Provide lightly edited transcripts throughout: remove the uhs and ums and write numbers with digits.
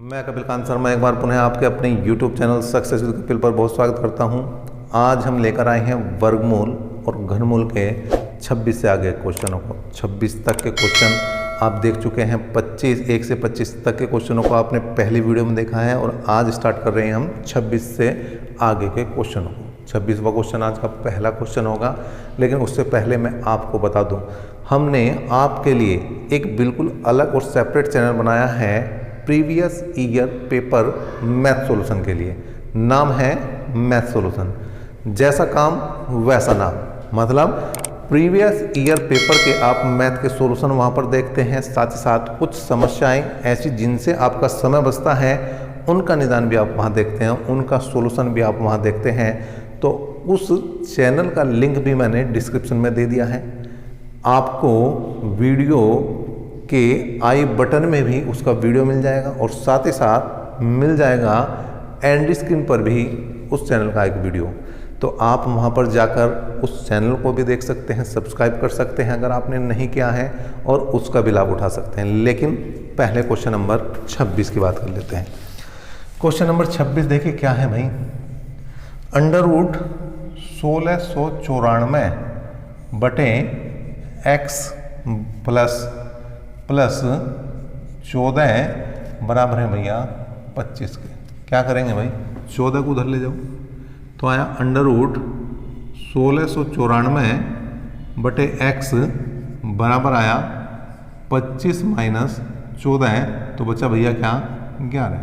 मैं कपिल कांत शर्मा एक बार पुनः आपके अपने YouTube channel success with Kapil पर बहुत स्वागत करता हूं। आज हम लेकर आए हैं वर्गमूल और घनमूल के 26 से आगे क्वेश्चनों को। 26 तक के क्वेश्चन आप देख चुके हैं। 1 से 25 तक के क्वेश्चनों को आपने पहली वीडियो में देखा है और आज स्टार्ट कर रहे हैं हम 26 से आगे के क्वेश्चनों को। 26वां क्वेश्चन आज का पहला क्वेश्चन होगा, लेकिन उससे पहले मैं आपको बता दूँ, हमने आपके लिए एक बिल्कुल अलग और सेपरेट चैनल बनाया है previous year paper math solution के लिए। नाम है मैथ सॉल्यूशन। जैसा काम वैसा नाम, मतलब प्रीवियस ईयर पेपर के आप मैथ के सॉल्यूशन वहाँ पर देखते हैं, साथ ही साथ कुछ समस्याएं ऐसी जिनसे आपका समय बचता है उनका निदान भी आप वहाँ देखते हैं, उनका सॉल्यूशन भी आप वहाँ देखते हैं। तो उस चैनल का लिंक भी मैंने डिस्क्रिप्शन में दे दिया है। आपको वीडियो के आई बटन में भी उसका वीडियो मिल जाएगा और साथ ही साथ मिल जाएगा एंड स्क्रीन पर भी उस चैनल का एक वीडियो। तो आप वहां पर जाकर उस चैनल को भी देख सकते हैं, सब्सक्राइब कर सकते हैं अगर आपने नहीं किया है, और उसका भी लाभ उठा सकते हैं। लेकिन पहले क्वेश्चन नंबर 26 की बात कर लेते हैं। क्वेश्चन नंबर 26 देखिए क्या है भाई। अंडर रूट 1694 बटे x प्लस 14 बराबर है भैया 25 के। क्या करेंगे भाई, 14 को उधर ले जाओ तो आया अंडर रूट 1694 बटे x बराबर आया 25 माइनस 14, तो बचा भैया क्या 11।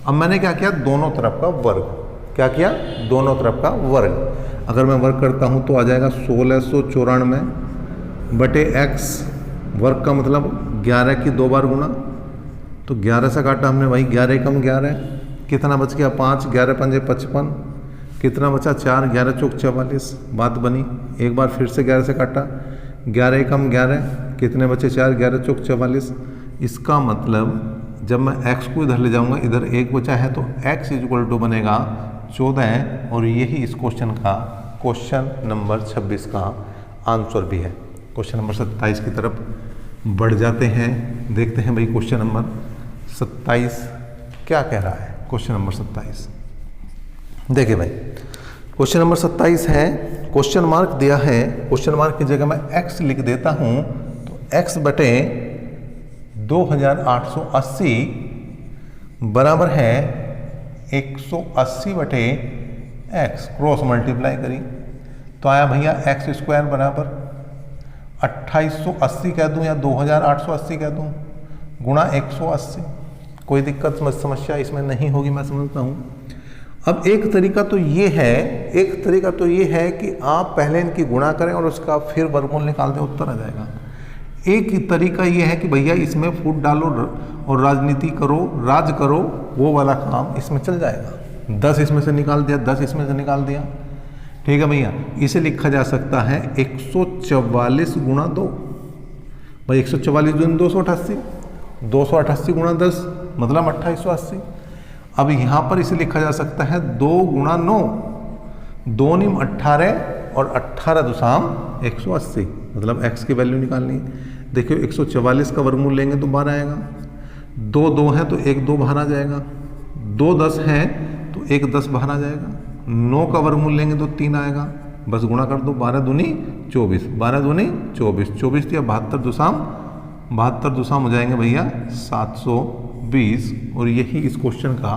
अब मैंने क्या किया, दोनों तरफ का वर्ग। क्या किया, दोनों तरफ का वर्ग। अगर मैं वर्ग करता हूं तो आ जाएगा 1694 बटे x, वर्ग का मतलब 11 की 2 बार गुना, तो 11 से काटा हमने भाई, 11 कम 11, कितना बच गया 5, 11 पंजे 55, कितना बचा 4, 11 चौक 44, बात बनी। एक बार फिर से 11 से काटा, 11 कम 11, कितने बचे 4, 11 चौक 44। इसका मतलब जब मैं x को इधर ले जाऊंगा, इधर 1 बचा है तो x इक्वल टू बनेगा 14, और यही इस क्वेश्चन का क्वेश्चन नंबर 26 का आंसर भी है। क्वेश्चन नंबर 27 की तरफ बढ़ जाते हैं, देखते हैं भाई क्वेश्चन नंबर 27 क्या कह रहा है। क्वेश्चन नंबर 27 देखिए भाई, क्वेश्चन नंबर 27 है, क्वेश्चन मार्क दिया है। क्वेश्चन मार्क की जगह मैं x लिख देता हूं तो x बटे 2880 बराबर है 180 बटे x, क्रॉस मल्टीप्लाई करी तो आया भैया x स्क्वायर बराबर 2880 कह दूं या 2880 कह दूं, गुणा 180। कोई दिक्कत समस्या इसमें नहीं होगी, मैं समझता हूं। अब एक तरीका तो ये है कि आप पहले इनकी गुणा करें और उसका फिर वर्गमूल निकाल दें, उत्तर आ जाएगा। एक तरीका ये है कि भैया इसमें फूट डालो और राजनीति करो, राज करो, वो वाला काम इसमें चल जाएगा। 10 इसमें से निकाल दिया, 10 इसमें से निकाल दिया, ठीक है भैया। इसे लिखा जा सकता है 144 गुणा 2, भाई 144 दूनी 288, 288 गुणा 10 मतलब 2880। अब यहाँ पर इसे लिखा जा सकता है 2 गुणा 9, 2 नीम 18 और 18 दुसाम 180, मतलब x की वैल्यू निकालनी है। देखिए 144 का वर्गमूल लेंगे तो 12 आएगा, 2 2 है तो 1 2 बाहर आ जाएगा, 2 10 है तो 1 10 बाहर आ जाएगा, 9 का वर्गमूल लेंगे तो 3 आएगा, बस गुणा कर दो, 12 दूनी 24, 12 दूनी 24, 24 दिया 72 दुसाम हो जाएंगे भैया 720, और यही इस क्वेश्चन का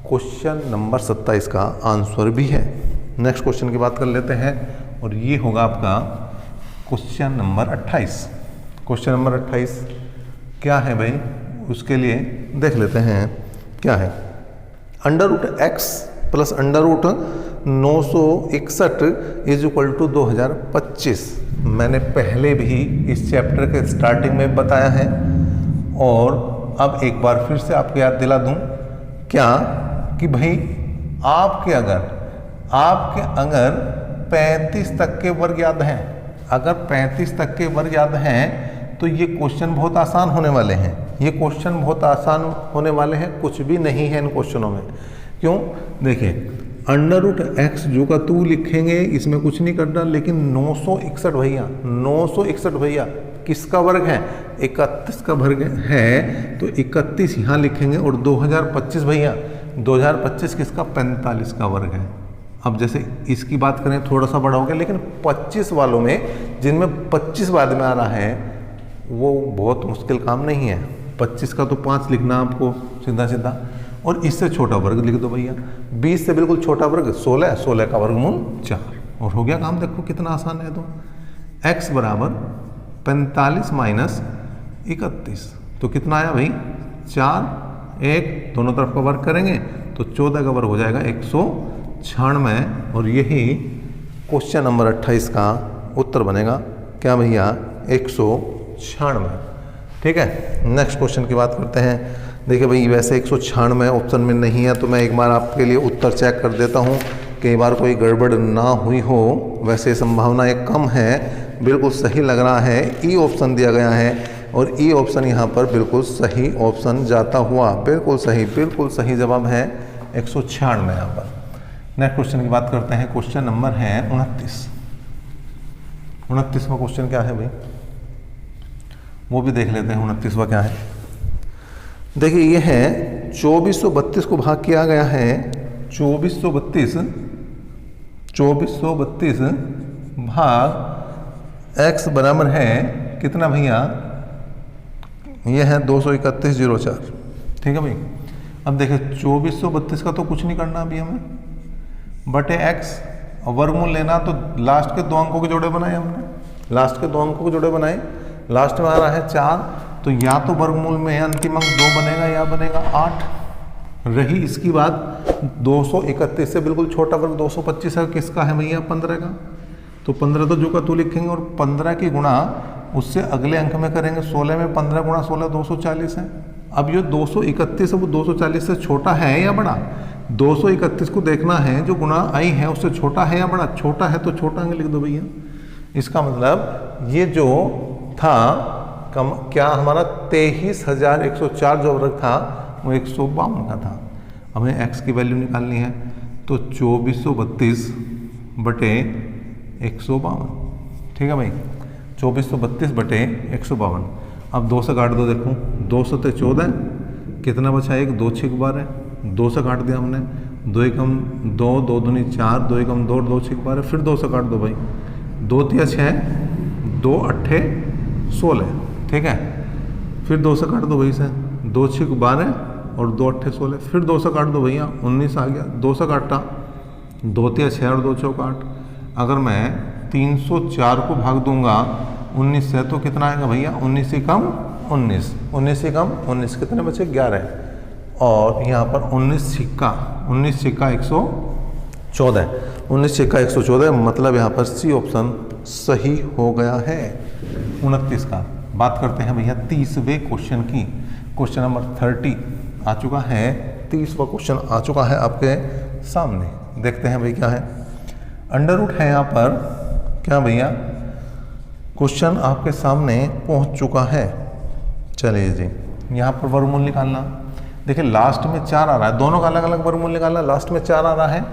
क्वेश्चन नंबर 27 का आंसर भी है। नेक्स्ट क्वेश्चन की बात कर लेते हैं, और ये होगा आपका क्वेश्चन नंबर 28। क्वेश्चन नंबर 28 क्या है भाई, उसके लिए देख लेते हैं क्या है। Under root x plus under root 961 is equal to 2025। मैंने पहले भी इस चैप्टर के स्टार्टिंग में बताया है, और अब एक बार फिर से आपको याद दिला दूं क्या कि भाई आपके अगर 35 तक के वर्ग याद हैं, अगर 35 तक के वर्ग याद हैं तो ये क्वेश्चन बहुत आसान होने वाले हैं। ये क्वेश्चन बहुत आसान होने वाले हैं, कुछ भी नहीं है इन क्वेश्चनों में। क्यों, देखिए √x जो का तू लिखेंगे, इसमें कुछ नहीं करना, लेकिन 961 भैया, 961 भैया किसका वर्ग है? 31 का वर्ग है, तो 31 यहाँ लिखेंगे। और 2025 भैया, 2025 किसका? 45 का वर्ग है। अब जैसे इसकी बात करें थोड़ा सा बड़ा हो गया, लेकिन 25 वालों में जिनमें 25 बाद में आ रहा है वो बहुत मुश्किल काम नहीं है। 25 का तो 5 लिखना आपको सीधा सीधा, और इससे छोटा वर्ग लिख दो भैया। 20 से बिल्कुल छोटा वर्ग 16, 16 का वर्गमूल 4, और हो गया काम। देखो कितना आसान है। तो x बराबर 45 माइनस 31, तो कितना आया भाई? 4, 1 दोनों तरफ का वर्ग करेंगे तो 14 का वर्ग हो जाएगा 196, और यही क्वेश्चन नंबर 28 का उत्तर बनेगा। क्या भैया? 196। ठीक है, नेक्स्ट क्वेश्चन की बात करते हैं। देखिए भाई, वैसे 196 ऑप्शन में नहीं है, तो मैं एक बार आपके लिए उत्तर चेक कर देता हूँ, कई बार कोई गड़बड़ ना हुई हो। वैसे संभावना एक कम है, बिल्कुल सही लग रहा है। ई ऑप्शन दिया गया है, और ई ऑप्शन यहाँ पर बिल्कुल सही ऑप्शन जाता हुआ, बिल्कुल सही जवाब है 196 यहाँ पर। नेक्स्ट क्वेश्चन की बात करते हैं। क्वेश्चन नंबर है 29। 29वां क्वेश्चन क्या है भाई, वो भी देख लेते हैं। 29वां क्या है? देखिए ये है 2432 को भाग किया गया है। 2432 भाग x बराबर है कितना भैया? ये है 231/04। ठीक है भाई। अब देखिए 2432 का तो कुछ नहीं करना अभी हमें, बटे x वर्गमूल लेना। तो लास्ट के 2 अंकों के जोड़े बनाए हमने, लास्ट के 2 अंकों के जोड़े बनाए। लास्ट में आ रहा है 4, तो या तो वर्गमूल में अंतिम अंक 2 बनेगा या बनेगा 8। रही इसकी बात 231 से बिल्कुल छोटा वर्ग 225 है, किसका है भैया? 15 का। तो 15 तो जो का तू लिखेंगे, और 15 की गुणा उससे अगले अंक में करेंगे। 16 में 15 गुणा 16 240 है। अब ये 231 है वो 240 से छोटा है या बड़ा? 231 को देखना है, जो गुणा आई है उससे छोटा है या बड़ा? छोटा है, तो छोटा अंक लिख दो भैया। इसका मतलब ये जो था कम, क्या हमारा 23,104 जो वर्ग था वो 152 का था। हमें x की वैल्यू निकालनी है, तो 2432 बटे 152। ठीक है भाई, 2432 बटे 152। अब 2 से काट दो। देखो 2 से 14, कितना बचा? 1, 2 6 12, 2 से काट दिया हमने। 2 एकम 2, 2 दूनी 4, 2 एकम 2, 2 6 12, फिर 2 से काट दो भाई। 2 तिया 6, 2 8 16। ठीक है, फिर 2 से काट दो भाई से। 2 6 12 और 2 8 16, फिर 2 से काट दो भैया, 19 आ गया। 2 से काटा, 2 तिया 6 और 2 चौक 8। अगर मैं 304 को भाग दूंगा 19 से, तो कितना आएगा भैया? 19 से कम 19, 19 से कम 19, कितने बचे? 11। और यहाँ पर 19 सिक्का 114, 19 सिक्का 114, मतलब यहाँ पर सी ऑप्शन सही हो गया है 29 का। बात करते हैं भैया 30वें क्वेश्चन की। क्वेश्चन नंबर 30 आ चुका है, 30वां क्वेश्चन आ चुका है आपके सामने। देखते हैं भाई क्या है। अंडर रूट है यहाँ पर, क्या भैया? क्वेश्चन आपके सामने पहुँच चुका है। चलिए जी, यहाँ पर वर्गमूल निकालना। देखिए लास्ट में 4 आ रहा है, दोनों का अलग अलग वर्गमूल निकालना। लास्ट में 4 आ रहा है,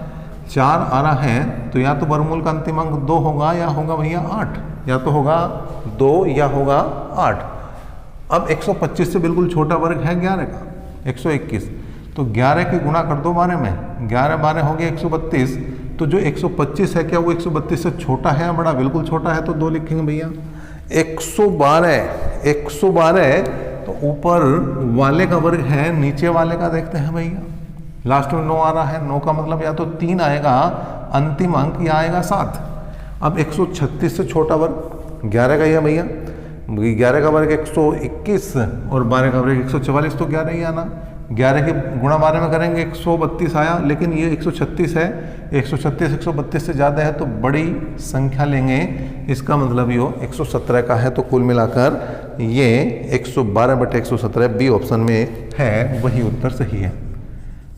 4 आ रहा है, तो या तो वर्गमूल का अंतिम अंक 2 होगा या होगा भैया 8, या तो होगा 2 या होगा 8। अब 125 से बिल्कुल छोटा वर्ग है 11 का, 121, तो 11 की गुणा कर दो 12 में। 11 12 हो गया 132, तो जो 125 है क्या वो 132 से छोटा है या बड़ा? बिल्कुल छोटा है, तो 2 लिखेंगे भैया। 112 तो ऊपर वाले का वर्ग है, नीचे वाले का देखते हैं भैया। लास्ट में 9 आ रहा है, 9 का मतलब या तो 3 आएगा अंतिम अंक, या आएगा 7। अब 136 से छोटा वर्ग 11 का ही है भैया। 11 का वर्ग 121 और 12 का वर्ग 144, तो 11 ही आना। 11 की गुणा 12 में करेंगे 132 आया, लेकिन ये 136 है। 136 132 से ज़्यादा है तो बड़ी संख्या लेंगे, इसका मतलब ये 117 का है। तो कुल मिलाकर ये 112/117 बी ऑप्शन में है, वही उत्तर सही है।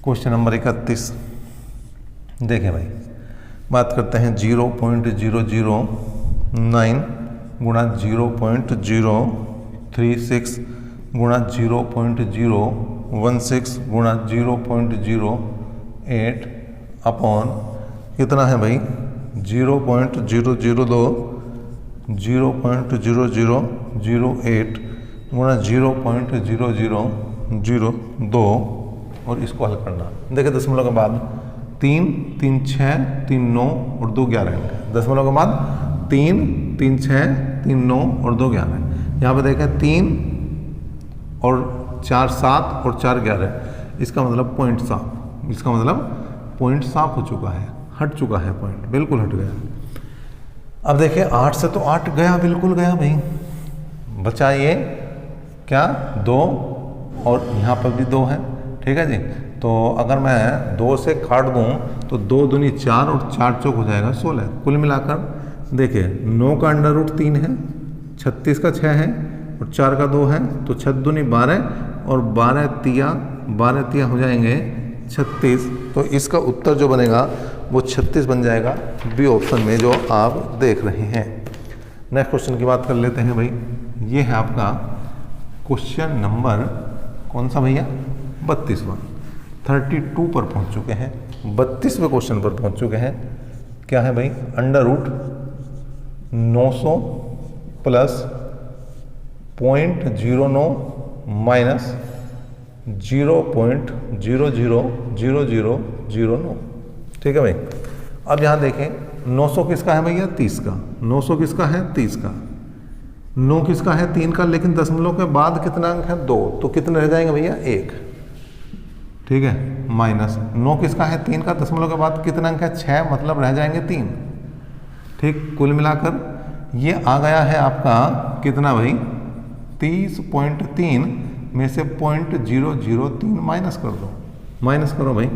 क्वेश्चन नंबर 31 देखें भाई, बात करते हैं 0.009 गुणा 0.036 गुणा 0.016 गुणा 0.08 अपॉन कितना है भाई 0.002 0.0008 गुणा 0.0002 और इसको हल करना। देखिए दशमलव के बाद 3 3 6 3 9 और 2 11 दशमलव के बाद 3 3 6 3 9 और 2 11 यहाँ पे देखें 3 और 4 7 और 4 11 इसका मतलब पॉइंट साफ, इसका मतलब पॉइंट साफ हो चुका है, हट चुका है पॉइंट, बिल्कुल हट गया। अब देखिए 8 से तो 8 गया, बिल्कुल गया भाई, बचा ये क्या 2 और यहाँ पर भी 2 है, ठीक है जी। तो अगर मैं 2 से काट दूँ तो 2 दूनी 4 और 4 चौक हो जाएगा 16। कुल मिलाकर देखिए 9 का अंडर रूट 3 है, 36 का 6 है और 4 का 2 है, तो 6 दूनी 12 और 12 तिया हो जाएंगे 36। तो इसका उत्तर जो बनेगा वो 36 बन जाएगा बी ऑप्शन में जो आप देख रहे हैं। नेक्स्ट क्वेश्चन की बात कर लेते हैं भाई। ये है आपका क्वेश्चन नंबर कौन सा भैया 32वां, 32 पर पहुंच चुके हैं, 32वें क्वेश्चन पर पहुंच चुके हैं। क्या है भाई अंडर रूट 900 प्लस 0.09 माइनस 0.000009, ठीक है भाई। अब यहाँ देखें 900 किसका है भैया 30 का, 900 किसका है 30 का, 9 किसका है 3 का, लेकिन दशमलव के बाद कितना अंक है 2, तो कितने रह जाएंगे भैया 1, ठीक है, माइनस 9 किसका है 3 का, दशमलव के बाद कितना अंक है 6, मतलब रह जाएंगे 3, ठीक। कुल मिलाकर ये आ गया है आपका कितना भाई 30.3 में से 0.003 माइनस कर दो, माइनस करो भाई।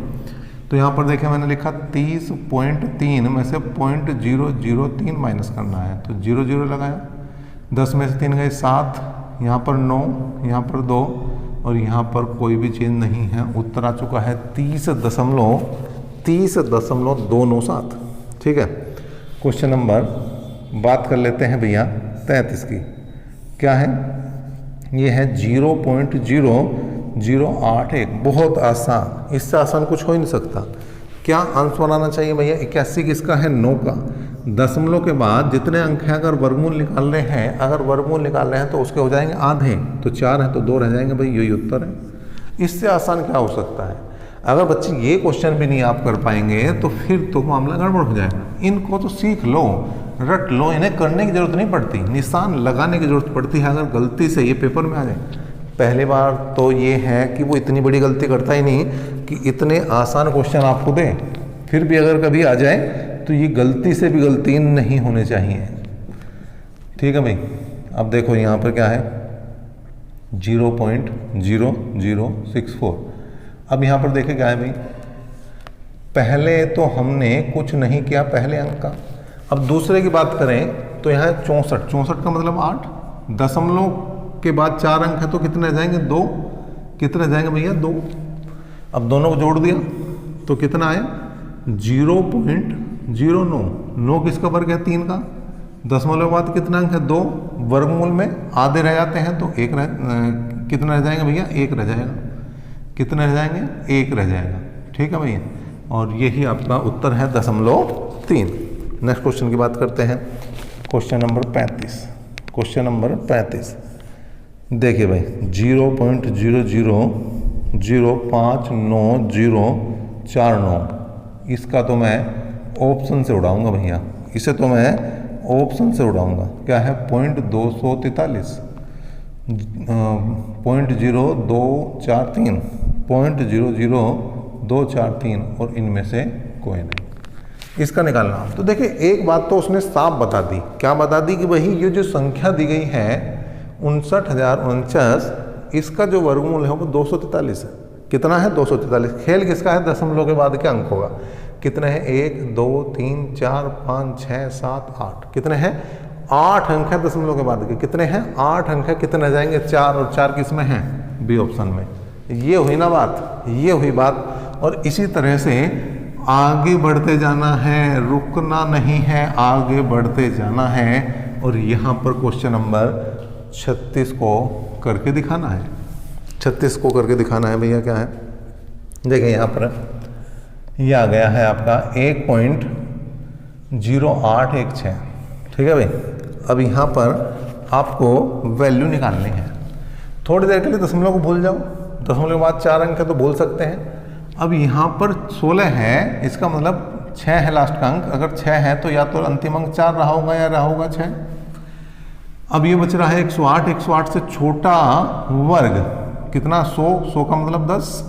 तो यहाँ पर देखिए मैंने लिखा 30.3 में से 0.003 माइनस करना है, तो 0 लगाया, 10 में से 3 गए 7, यहाँ पर 9, यहाँ पर 2 और यहाँ पर कोई भी चेंज नहीं है। उत्तर आ चुका है 30.297, ठीक है। क्वेश्चन नंबर बात कर लेते हैं भैया 33 की। क्या है ये है 0.0081, बहुत आसान, इससे आसान कुछ हो ही नहीं सकता। क्या अंश बनाना चाहिए भैया 81 किसका है 9 का, दशमलव के बाद जितने अंक हैं अगर वर्गमूल निकाल रहे हैं, अगर वर्गमूल निकाल रहे हैं तो उसके हो जाएंगे आधे, तो 4 है तो 2 रह जाएंगे भाई, यही उत्तर है। इससे आसान क्या हो सकता है। अगर बच्चे ये क्वेश्चन भी नहीं आप कर पाएंगे तो फिर तो मामला गड़बड़ हो जाएगा। इनको तो सीख लो, रट लो, इन्हें करने की जरूरत नहीं पड़ती, निशान लगाने की जरूरत पड़ती है अगर गलती से ये पेपर में आ जाए। पहली बार तो ये है कि वो इतनी बड़ी गलती करता ही नहीं कि इतने आसान क्वेश्चन आपको दे, फिर भी अगर कभी आ जाए तो ये गलती से भी गलती नहीं होने चाहिए, ठीक है भाई। अब देखो यहाँ पर क्या है 0.0064। अब यहाँ पर देखें क्या है भाई, पहले तो हमने कुछ नहीं किया पहले अंक का। अब दूसरे की बात करें तो यहाँ 64 का मतलब 8, दशमलव के बाद 4 अंक है तो कितने रह जाएंगे 2, कितने रह जाएंगे भैया 2। अब दोनों को जोड़ दिया तो कितना आया 0.09, 9 किसका वर्ग है 3 का, दशमलव के बाद कितना अंक है 2, वर्गमूल में आधे रह जाते हैं तो कितना रह जाएगा भैया 1 रह जाएगा, कितने रह जाएंगे 1 रह जाएगा, ठीक है भैया। और यही आपका उत्तर है 0.3। नेक्स्ट क्वेश्चन की बात करते हैं, क्वेश्चन नंबर 35। क्वेश्चन नंबर 35 देखिए भाई 0.00059049, इसका तो मैं ऑप्शन से उड़ाऊंगा भैया, इसे तो मैं ऑप्शन से उड़ाऊंगा। क्या है 0.243, 0.0243, 0.00243 और इनमें से कोई नहीं, इसका निकालना। तो देखिए एक बात तो उसने साफ बता दी, क्या बता दी कि वही ये जो संख्या दी गई है 59,049, इसका जो वर्गमूल है वो 243 है। कितना है 243। खेल किसका है दशमलव के बाद क्या अंक होगा, कितने हैं 1 2 3 4 5 6 7 8, कितने हैं 8 अंक है दशमलव के बाद के, कितने हैं 8 अंक है, कितने रह जाएंगे 4, और 4 किस में है बी ऑप्शन में। ये हुई ना बात, ये हुई बात। और इसी तरह से आगे बढ़ते जाना है, रुकना नहीं है, आगे बढ़ते जाना है। और यहाँ पर क्वेश्चन नंबर 36 को करके दिखाना है, 36 को करके दिखाना है भैया। क्या है देखिए यहाँ पर ये आ गया है आपका 1.0816। ठीक है भाई। अब यहाँ पर आपको वैल्यू निकालनी है। थोड़ी देर के लिए दशमलव को भूल जाओ, दशमलव के बाद 4 अंक है तो बोल सकते हैं। अब यहाँ पर 16 है, इसका मतलब 6 है लास्ट का अंक। अगर 6 है तो या तो अंतिम अंक 4 रहा होगा या रहा होगा 6। अब ये बच रहा है 108। 108 से छोटा वर्ग कितना? 100 का मतलब 10।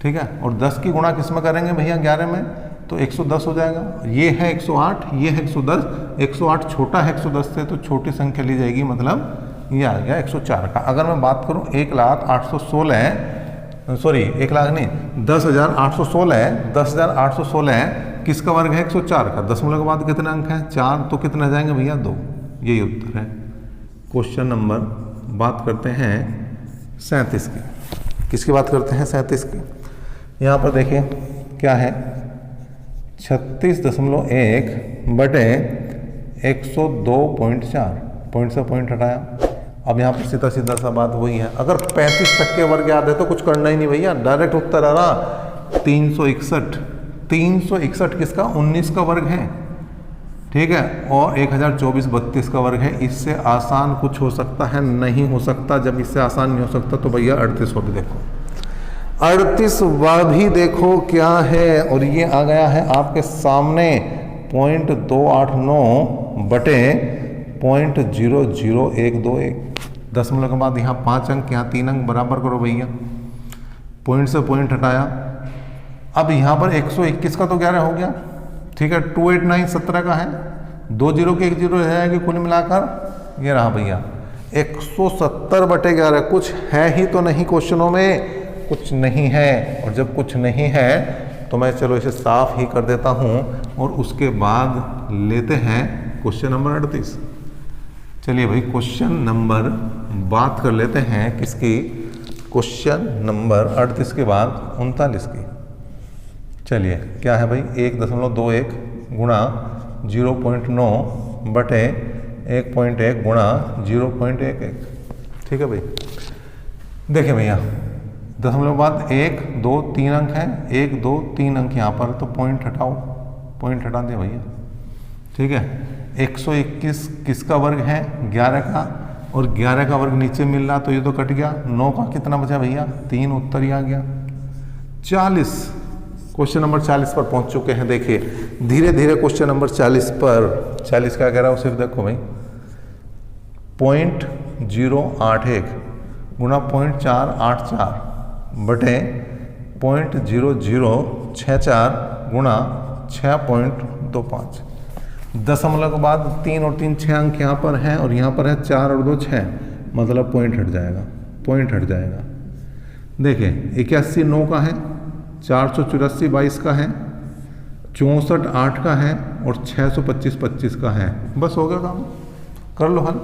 ठीक है, और 10 की गुणा किस में करेंगे भैया? 11 में, तो 110 हो जाएगा। ये है 108, ये है 110। 108 छोटा है 110 से, तो छोटी संख्या ली जाएगी, मतलब ये आ गया 104 का। अगर मैं बात करूं 1,0816, सॉरी 1 लाख नहीं, 10,816 है। 10,816 है, किसका वर्ग है? 104 का। दशमलव के बाद कितने अंक हैं? 4, तो कितने जाएंगे भैया? 2। यही उत्तर है। क्वेश्चन नंबर बात करते हैं 37 की। किसकी बात करते हैं? 37 की। यहाँ पर देखिए क्या है, 36.1 बटे 102.4, पॉइंट से पॉइंट हटाया। अब यहाँ पर सीधा सीधा सा बात वही है। अगर 35 तक के वर्ग याद है तो कुछ करना ही नहीं भैया, डायरेक्ट उत्तर आ रहा 361। 361 किसका? 19 का वर्ग है। ठीक है, और 1024 32 का वर्ग है। इससे आसान कुछ हो सकता है? नहीं हो सकता। जब इससे आसान नहीं हो सकता तो भैया 38 भी देखो, 38 भी देखो क्या है। और ये आ गया है आपके सामने 0.289 बटे 0.00121। दशमलव के बाद यहाँ 5 अंक, यहाँ 3 अंक, बराबर करो भैया। पॉइंट से पॉइंट हटाया। अब यहाँ पर 121 का तो 11 हो गया। ठीक है, 289 17 का है। 2 जीरो के 1 जीरो रह जाएगी, कुल मिलाकर ये रहा भैया 170 बटे 11। कुछ है ही तो नहीं क्वेश्चनों में? कुछ नहीं है। और जब कुछ नहीं है तो मैं चलो इसे साफ ही कर देता हूँ और उसके बाद लेते हैं क्वेश्चन नंबर 38। चलिए भाई, क्वेश्चन नंबर बात कर लेते हैं किसकी? क्वेश्चन नंबर 38 के बाद 39 की। चलिए क्या है भाई? 1.21 गुणा 0.9 बटे 1.1 गुणा 0.11। ठीक है भाई। देखिए भैया, दशमलव बाद 1 2 3 अंक हैं, 1 2 3 अंक यहाँ पर, तो पॉइंट हटाओ, पॉइंट हटा दे भैया। ठीक है, 121 किसका वर्ग है? 11 का, और 11 का वर्ग नीचे मिल रहा तो ये तो कट गया। 9 का कितना बचा भैया? 3, उत्तर ही आ गया 40। क्वेश्चन नंबर 40 पर पहुंच चुके हैं। देखिए धीरे धीरे क्वेश्चन नंबर 40 पर, 40 का कह रहा हूँ सिर्फ देखो भाई, 0.081 गुणा 0.484 बटे 0.0064 गुणा 6.25। दशमलव के बाद 3 और 3 6 अंक यहाँ पर हैं, और यहाँ पर है 4 और 2 6, मतलब पॉइंट हट जाएगा, पॉइंट हट जाएगा। देखिए 81 9 का है, 484 22 का है, 64 8 का है, और 625 25 का है। बस हो गया काम, कर लो हल।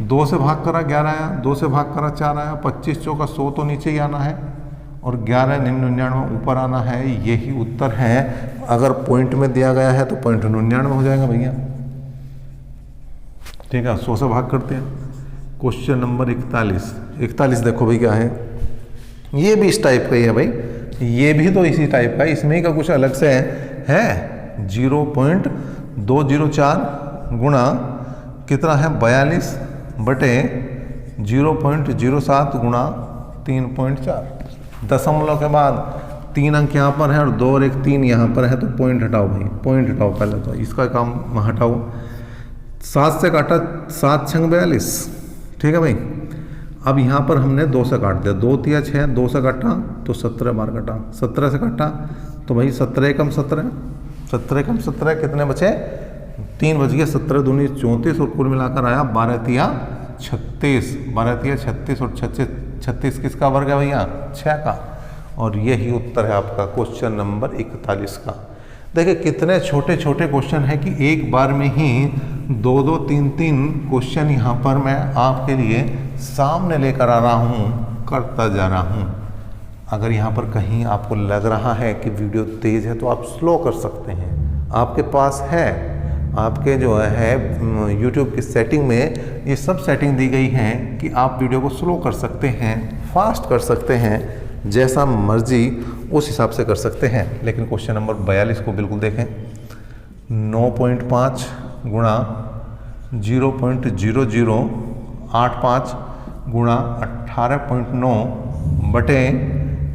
2 से भाग करा 11 आया, 2 से भाग करा 4 आया, 25 चौका 100 तो नीचे ही आना है, और 11 99 ऊपर आना है। यही उत्तर है। अगर पॉइंट में दिया गया है तो पॉइंट 99 हो जाएगा भैया। ठीक है, 100 से भाग करते हैं। क्वेश्चन नंबर 41 देखो भाई क्या है। ये भी इस टाइप का ही है भाई, ये भी तो इसी टाइप का, इसमें का कुछ अलग से है। 0.204 गुणा कितना है? 42 बटे 0.07 गुणा 3.4। दशमलव के बाद 3 अंक यहाँ पर है, और 2 और 1 3 यहाँ पर है, तो पॉइंट हटाओ भाई, पॉइंट हटाओ पहले तो, इसका काम हटाओ। 7 से काटा 7 6 42। ठीक है भाई। अब यहाँ पर हमने 2 से काट दिया, 2 3 6, 2 से काटा तो 17 बार काटा, 17 से काटा तो भाई 17 एकम 17, 17 एकम 17 कितने बचे? 3 बच गए, 17 दूनी 34, और कुल मिलाकर आया 12 तिया 36, 12 तिया 36, और 36 किसका वर्ग है भैया? 6 का। और यही उत्तर है आपका क्वेश्चन नंबर 41 का। देखिए कितने छोटे छोटे क्वेश्चन है कि एक बार में ही 2 2 3 3 क्वेश्चन यहाँ पर मैं आपके लिए सामने लेकर आ रहा हूँ, करता जा रहा हूँ। अगर यहाँ पर कहीं आपको लग रहा है कि वीडियो तेज़ है तो आप स्लो कर सकते हैं, आपके पास है, आपके जो है YouTube की सेटिंग में ये सब सेटिंग दी गई है कि आप वीडियो को स्लो कर सकते हैं, फास्ट कर सकते हैं। जैसा मर्जी उस हिसाब से कर सकते हैं। लेकिन क्वेश्चन नंबर 42 को बिल्कुल देखें, 9.5 गुणा 0.0085 गुणा 18.9 बटे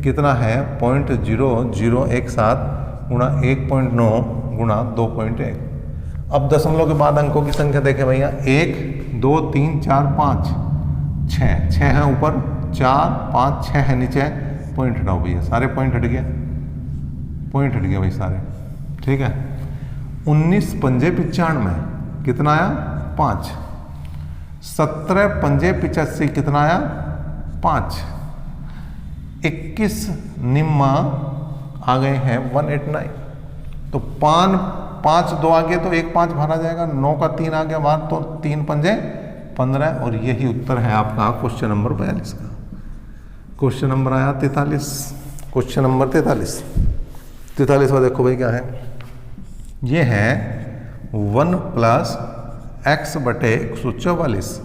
कितना है 0.0017 गुणा 1.9 गुणा 2.1। अब दशमलव के बाद अंकों की संख्या देखें भैया, 1 2 3 4 5 6 है ऊपर, 4 5 6 है नीचे, पॉइंट हटाओ भैया, सारे पॉइंट हट गए, पॉइंट हट गया भाई सारे, ठीक है। 19 पंजे 95 कितना आया 5, 17 पंजे 85 कितना आया 5, 21 निम्मा आ गए हैं 189। तो 5 2 आ गए तो 1 5 बाहर आ जाएगा, 9 का 3 आ गया बाहर तो 3 पंजे 15, और यही उत्तर है आपका क्वेश्चन नंबर 42 का। क्वेश्चन नंबर आया 43, क्वेश्चन नंबर 43वां देखो भाई क्या है, ये है 1 + x बटे 144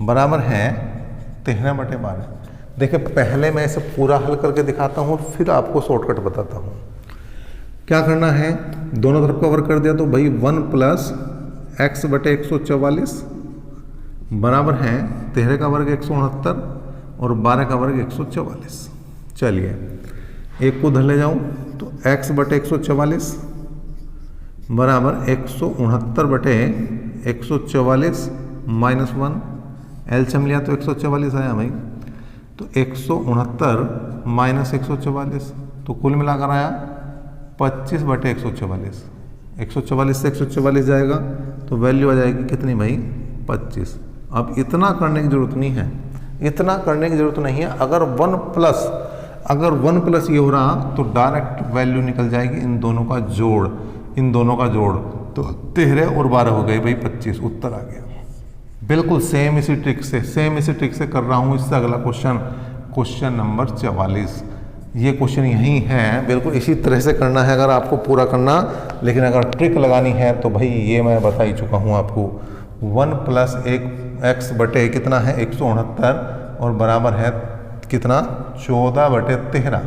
बराबर है 13/12। देखिए पहले मैं इसे पूरा हल करके दिखाता हूँ, फिर आपको शॉर्टकट बताता हूँ। क्या करना है, दोनों तरफ का वर्ग कर दिया तो भाई 1 + x बटे 144 बराबर है 13 का वर्ग 169 और 12 का वर्ग 144। चलिए एक को उधर ले जाऊँ तो x बटे 144 बराबर 169 बटे 144 माइनस 1, एलसीएम लिया तो 144 आया भाई, तो 169 माइनस 144 तो कुल मिलाकर आया 25 बटे 144। 144 से 144 जाएगा तो वैल्यू आ जाएगी कितनी भाई 25। अब इतना करने की जरूरत नहीं है, इतना करने की जरूरत नहीं है। अगर 1 प्लस ये हो रहा तो डायरेक्ट वैल्यू निकल जाएगी इन दोनों का जोड़, इन दोनों का जोड़, तो 13 और 12 हो गए भाई 25, उत्तर आ गया। बिल्कुल सेम इसी ट्रिक से कर रहा हूँ। इससे अगला क्वेश्चन नंबर 44, ये क्वेश्चन यही है, बिल्कुल इसी तरह से करना है अगर आपको पूरा करना। लेकिन अगर ट्रिक लगानी है तो भाई ये मैं बता ही चुका हूँ आपको, 1 + 1 x बटे कितना है 169 और बराबर है कितना 14 बटे 13,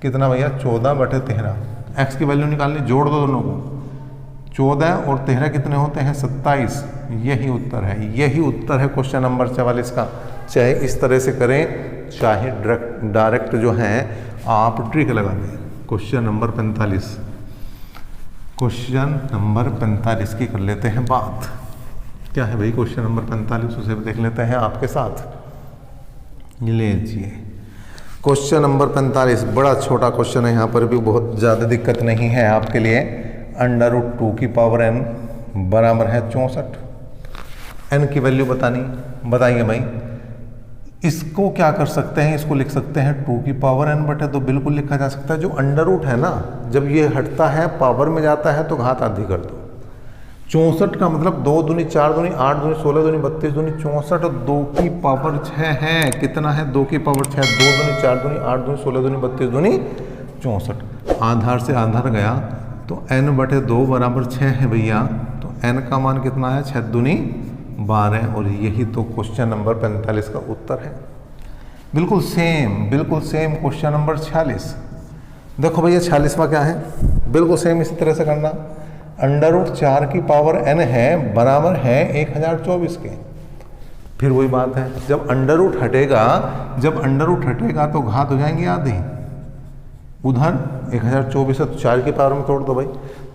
कितना भैया 14 बटे 13। x की वैल्यू निकालनी, जोड़ दो दोनों को, 14 और 13 कितने होते हैं 27। यही उत्तर है, यही उत्तर है क्वेश्चन नंबर 44 का। चाहे इस तरह से करें, चाहे डायरेक्ट जो है आप ट्रिक लगा दें। क्वेश्चन नंबर 45, क्वेश्चन नंबर 45 की कर लेते हैं बात। क्या है भाई क्वेश्चन नंबर 45, उसे देख लेते हैं आपके साथ। लीजिए क्वेश्चन नंबर 45, बड़ा छोटा क्वेश्चन है, यहाँ पर भी बहुत ज़्यादा दिक्कत नहीं है आपके लिए। √2 की पावर n बराबर है 64। n की वैल्यू बताइए भाई। इसको क्या कर सकते हैं, इसको लिख सकते हैं 2 की पावर n बटे 2, बिल्कुल लिखा जा सकता है। जो अंडर है ना, जब ये हटता है पावर में जाता है तो घात आधी कर दो। 64 का मतलब 2 दूनी 4 दूनी 8 दूनी 16 दूनी 32 दूनी 64, 2 की पावर 6 है, कितना है 2 की पावर 6, 2 दूनी 4 दूनी 8 दूनी 16 दूनी 32 दूनी 64। आधार से आधार गया तो n बटे 2 बराबर 6 है भैया, तो n का मान कितना है 6 दूनी 12, और यही तो क्वेश्चन नंबर 45 का उत्तर है। बिल्कुल सेम क्वेश्चन नंबर 46। देखो भैया 46वां क्या है, बिल्कुल सेम इसी तरह से करना। √4 की पावर n है बराबर है 1024 के। फिर वही बात है, जब अंडर रूट हटेगा तो घात हो जाएंगी आधी। उधर 1024 है तो 4 की पावर में तोड़ दो भाई,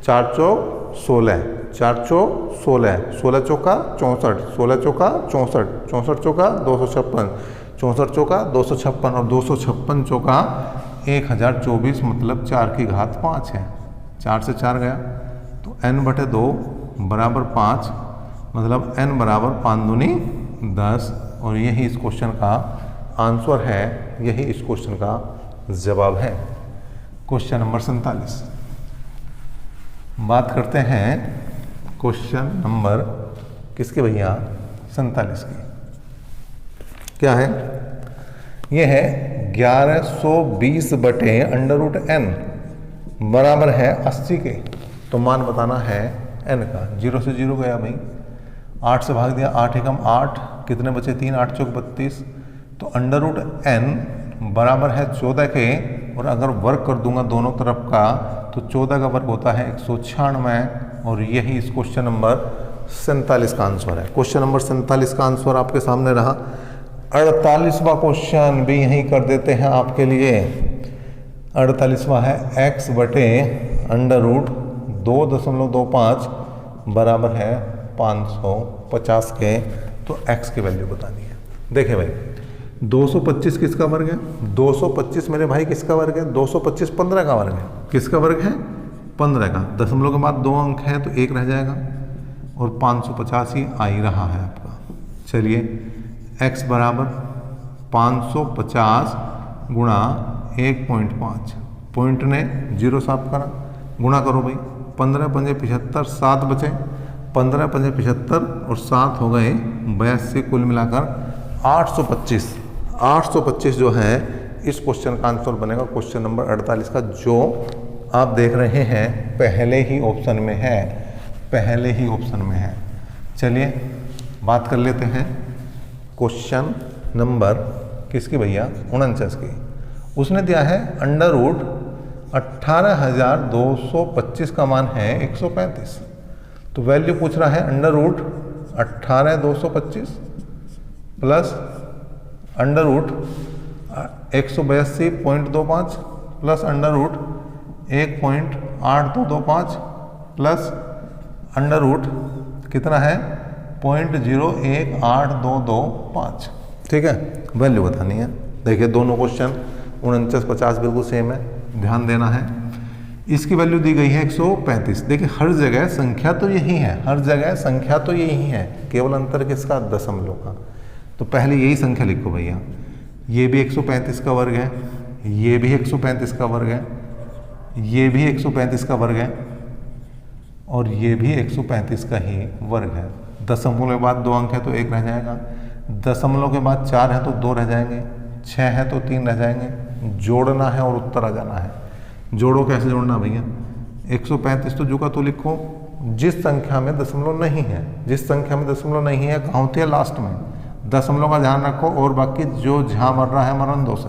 4 चौक 16, 4 चौक 16, 16 चौका 64, 16 चौका 64, 64 चौका 256, 64 चौका 256 और 256 चौका 1024, मतलब 4 की घात 5 है। 4 से 4 गया तो n बटे 2 बराबर 5, मतलब n बराबर 5 दूनी 10, और यही इस क्वेश्चन का आंसर है, यही इस क्वेश्चन का जवाब है। क्वेश्चन नंबर 47, बात करते हैं क्वेश्चन नंबर किसके भैया 47 की। क्या है, ये है 1120 बटे √n बराबर है 80 के। तो मान बताना है n का। 0 से 0 गया भाई, 8 से भाग दिया, 8 एकम 8, कितने बचे 3, 8 चौक 32, तो √n बराबर है 14 के, और अगर वर्ग कर दूंगा दोनों तरफ का तो 14 का वर्ग होता है 196, और यही इस क्वेश्चन नंबर 47 का आंसर है। क्वेश्चन नंबर 47 का आंसर आपके सामने रहा। 48वां क्वेश्चन भी यही कर देते हैं आपके लिए। 48वां है x बटे अंडर रूट 2.25 बराबर है 550 के। तो x की वैल्यू बतानी है। देखिए भाई 225 किसका वर्ग है? 225 मेरे भाई किसका वर्ग है? 225 15 का वर्ग है। किसका वर्ग है? 15 का। दशमलव के बाद 2 अंक है तो 1 रह जाएगा, और 550 ही आ ही रहा है आपका। चलिए x बराबर 550 गुणा 1.5, पॉइंट ने 0 साफ करा, गुणा करो भाई। 15 पंजे 75, 7 बचे, 15 पंजे 75 और 7 हो गए 82, कुल मिलाकर 825। 825 जो है इस क्वेश्चन का आंसर बनेगा क्वेश्चन नंबर 48 का, जो आप देख रहे हैं पहले ही ऑप्शन में है, पहले ही ऑप्शन में है। चलिए बात कर लेते हैं क्वेश्चन नंबर किसकी भैया? 49 की। उसने दिया है अंडर रूट 18,225 का मान है 135। तो वैल्यू पूछ रहा है under root 18,225 plus under root 182.25 plus under root 1.8225 plus under root कितना है 0.01825। ठीक है, वैल्यू बतानी है। देखिए दोनों क्वेश्चन 49 50 बिल्कुल सेम है, ध्यान देना है। इसकी वैल्यू दी गई है 135। देखिए हर जगह संख्या तो यही है, हर जगह संख्या तो यही है, केवल अंतर किसका? दशमलव का। तो पहले यही संख्या लिखो भैया। ये भी 135 का वर्ग है, ये भी 135 का वर्ग है, ये भी 135 का वर्ग है, और ये भी 135 का ही वर्ग है। दशमलव के बाद 2 अंक है तो 1 रह जाएगा, दशमलव के बाद 4 है तो 2 रह जाएंगे, 6 है तो 3 रह जाएंगे। जोड़ना है और उत्तर आ जाना है। जोड़ो कैसे जोड़ना भैया? 135 तो जो का तो लिखो, जिस संख्या में दशमलव नहीं है, जिस संख्या में दशमलव नहीं है कहाँ होती है? लास्ट में। दशमलव का ध्यान रखो, और बाकी जो जहाँ मर रहा है मरण दो से।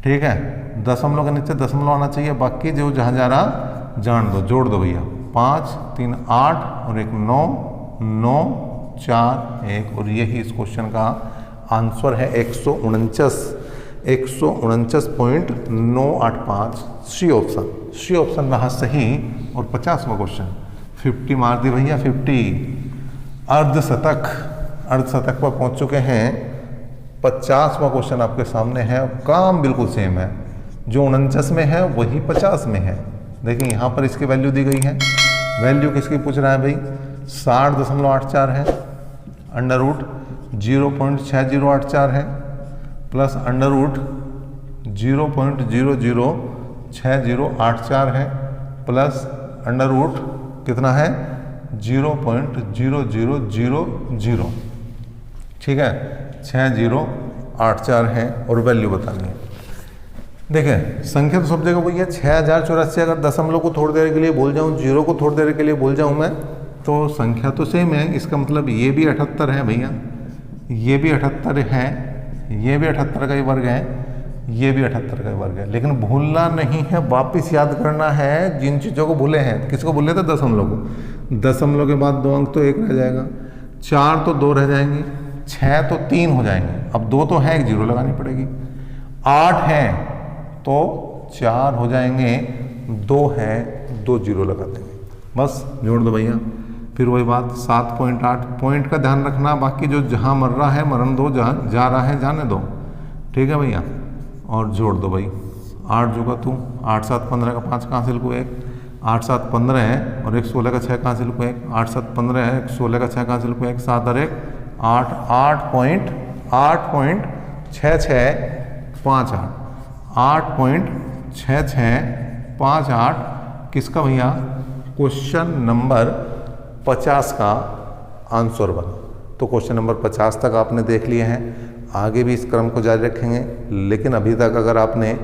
ठीक है, दशमलव के नीचे दशमलव आना चाहिए, बाकी जो जहाँ जा रहा जान दो। जोड़ दो भैया, 5 3 8 और 1 9 9 4 1, और यही इस क्वेश्चन का आंसर है 149.985। सी ऑप्शन, सी ऑप्शन रहा सही। और 50वां क्वेश्चन 50 मार दी भैया, 50 अर्धशतक, अर्धशतक पर पहुंच चुके हैं। 50वां क्वेश्चन आपके सामने है, काम बिल्कुल सेम है, जो 49 में है वही 50 में है। देखिए यहाँ पर इसकी वैल्यू दी गई है। वैल्यू किसकी पूछ रहा है भाई? 60.84 है, अंडर रूट 0.6084 है, प्लस अंडर रूट 0.006084 है, प्लस अंडर रूट कितना है 0.0000। ठीक है, 6084 है, और वैल्यू बतानी है। देखिए संख्या तो सब जगह वही है, 6084। अगर दशमलव को थोड़ी देर के लिए भूल जाऊँ, जीरो को थोड़ी देर के लिए भूल जाऊँ मैं, तो संख्या तो सेम है। इसका मतलब ये भी 78 है भैया, ये भी 78 है, ये भी 78 का ही वर्ग है, ये भी 78 का ही वर्ग है। लेकिन भूलना नहीं है, वापिस याद करना है जिन चीज़ों को भूले हैं। किसको भूले थे? दशमलव को। दशमलव के बाद 2 अंक तो 1 रह जाएगा, 4 तो 2 रह जाएंगी, 6 तो 3 हो जाएंगे। अब 2 तो है, 1 जीरो लगानी पड़ेगी। 8 है तो 4 हो जाएंगे, 2 है 2 जीरो लगा देंगे, बस जोड़ दो भैया। फिर वही बात 7.8, पॉइंट का ध्यान रखना, बाकी जो जहाँ मर रहा है मरण दो, जहाँ जा रहा है जाने दो। ठीक है भैया, और जोड़ दो भाई। 8 जो का तू 8 7 15 का 5 कहाँ से लिखो 1, 8 7 15 है, और 1 16 का 6 कहाँ से लिखो 1, 8 7 15 है, 1 16 का 6 कहाँ से लिखो 1, 7 और 1 8, 8.6658, 8.6658 किसका भैया? क्वेश्चन नंबर 50 का आंसर बना। तो क्वेश्चन नंबर 50 तक आपने देख लिए हैं, आगे भी इस क्रम को जारी रखेंगे। लेकिन अभी तक अगर आपने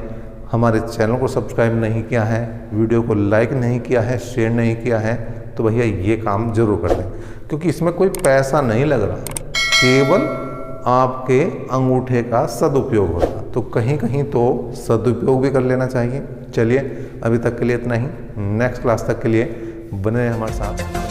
हमारे चैनल को सब्सक्राइब नहीं किया है, वीडियो को लाइक नहीं किया है, शेयर नहीं किया है, तो भैया ये काम जरूर कर लें, क्योंकि इसमें कोई पैसा नहीं लग रहा, केवल आपके अंगूठे का सदुपयोग होगा। तो कहीं कहीं तो सदुपयोग भी कर लेना चाहिए। चलिए अभी तक के लिए इतना ही, नेक्स्ट क्लास तक के लिए बने रहें हमारे साथ।